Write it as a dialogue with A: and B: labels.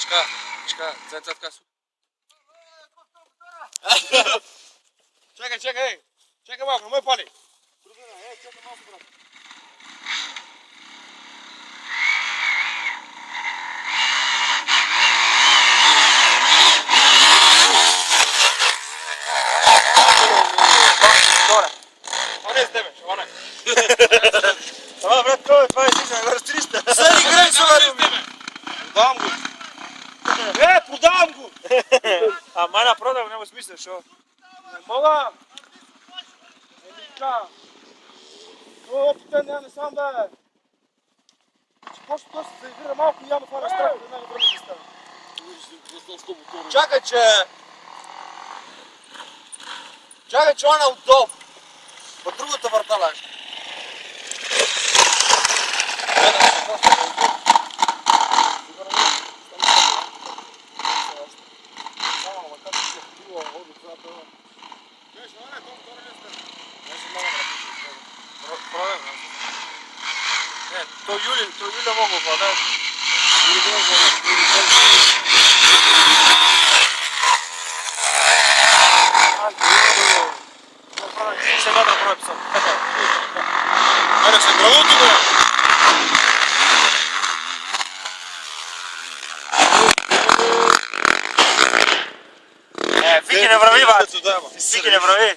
A: Чекай, така су.
B: Чакай, чакай малко, не ме пали. Чакай малко, брат. Това не е с тебе, това не. Това, брат, това е сигурно, горе с 300.
A: Съди, грей, шоварим!
B: Продавам го. Продавам го! Ама на продав, няма смисъл, шо? Не мога! Елика! Опита не сам бе! Почва то се заигра малко и яма това на страх, да не време да стане. Чакай, че она отдолу. По другата въртала. То Юля мога да сега да правя писам. Аре, се здравото бе! Вики не врави, бат! Вики не врави!